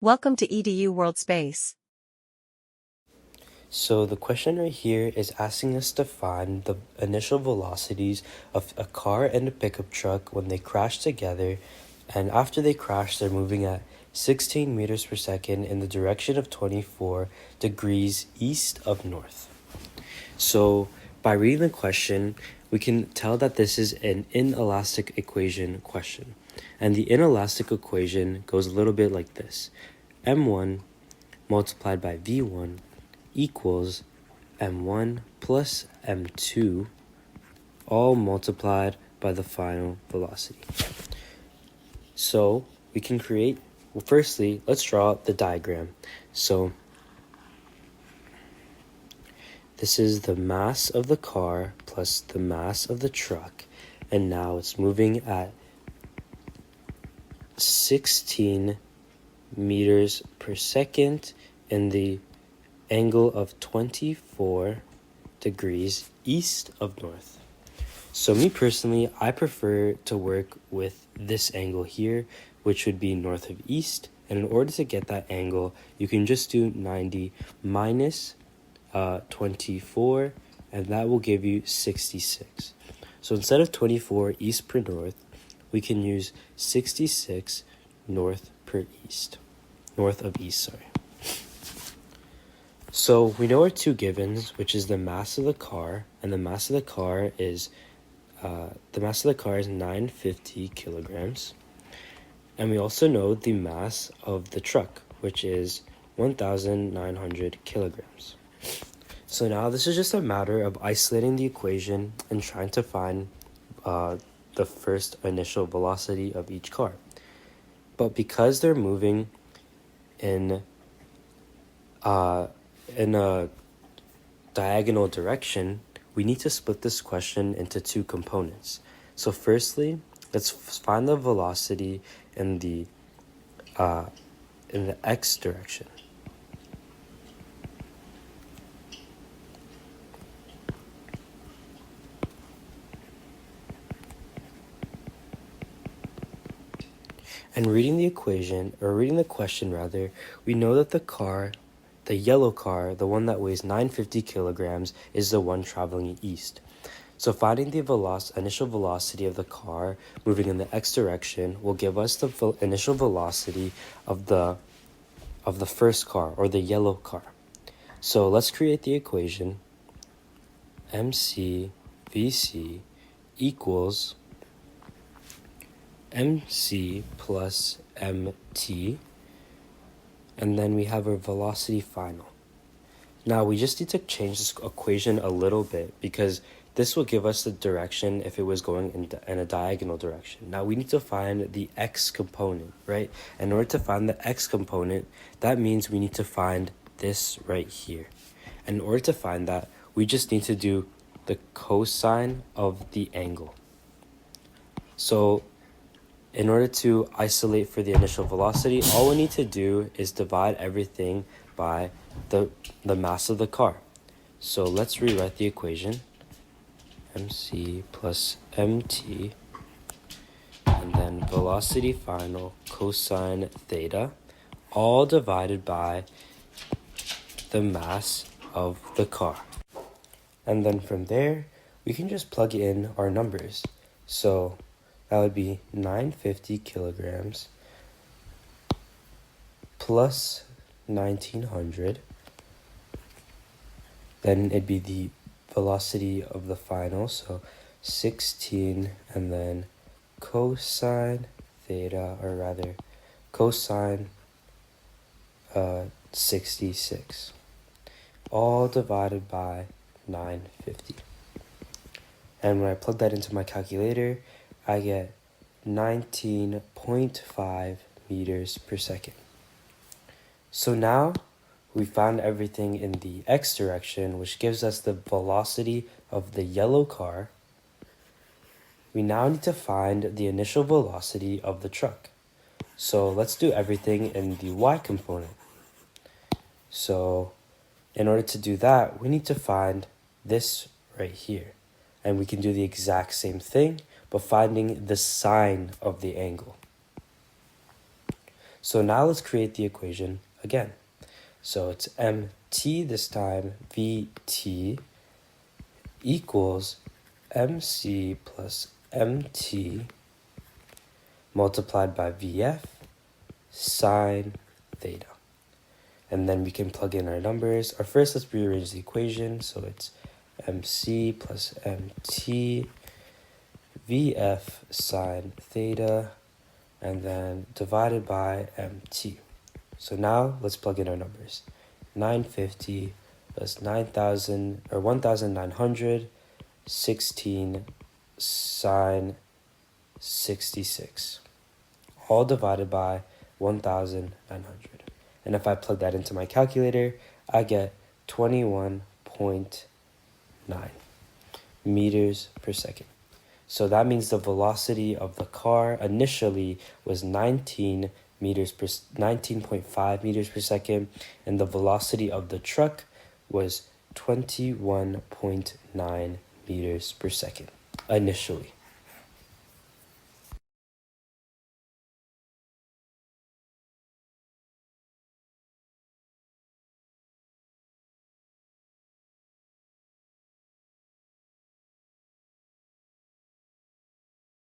Welcome to EDU World Space. So the question right here is asking us to find the initial velocities of a car and a pickup truck when they crash together, and after they crash they're moving at 16 meters per second in the direction of 24 degrees east of north. So by reading the question, we can tell that this is an inelastic equation question. And the inelastic equation goes a little bit like this. M1 multiplied by V1 equals M1 plus M2, all multiplied by the final velocity. So we can create, well, firstly, let's draw the diagram. So this is the mass of the car plus the mass of the truck, and now it's moving at 16 meters per second in the angle of 24 degrees east of north. So me personally, I prefer to work with this angle here, which would be north of east. And in order to get that angle, you can just do 90 minus 24, and that will give you 66. So instead of 24 east per north, we can use 66 north of east, sorry. So we know our two givens, which is the mass of the car, and the mass of the car is 950 kilograms. And we also know the mass of the truck, which is 1,900 kilograms. So now this is just a matter of isolating the equation and trying to find the first initial velocity of each car. But because they're moving in a diagonal direction, we need to split this question into two components. So firstly, let's find the velocity in the x direction. And reading the question rather, we know that the yellow car, the one that weighs 950 kilograms, is the one traveling east. So finding the initial velocity of the car moving in the x direction will give us the initial velocity of the first car, or the yellow car. So let's create the equation. MC VC equals MC plus MT, and then we have our velocity final. Now we just need to change this equation a little bit, because this will give us the direction if it was going in a diagonal direction. Now we need to find the x component, right? In order to find the x component, that means we need to find this right here. And in order to find that, we just need to do the cosine of the angle. So in order to isolate for the initial velocity, all we need to do is divide everything by the mass of the car. So let's rewrite the equation. MC plus MT, and then velocity final cosine theta, all divided by the mass of the car. And then from there, we can just plug in our numbers. So that would be 950 kilograms plus 1900. Then it'd be the velocity of the final, so 16, and then cosine theta, or rather cosine 66, all divided by 950. And when I plug that into my calculator, I get 19.5 meters per second. So now we found everything in the x direction, which gives us the velocity of the yellow car. We now need to find the initial velocity of the truck. So let's do everything in the y component. So in order to do that, we need to find this right here. And we can do the exact same thing, but finding the sine of the angle. So now let's create the equation again. So it's mt this time, vt equals mc plus mt multiplied by vf sine theta. And then we can plug in our numbers. Or first, let's rearrange the equation. So it's mc plus mt vf sine theta, and then divided by mt. So now let's plug in our numbers. 950 plus 9,000 or 1,916 sine 66, all divided by 1,900. And if I plug that into my calculator, I get 21.9 meters per second. So that means the velocity of the car initially was 19.5 meters per second, and the velocity of the truck was 21.9 meters per second initially.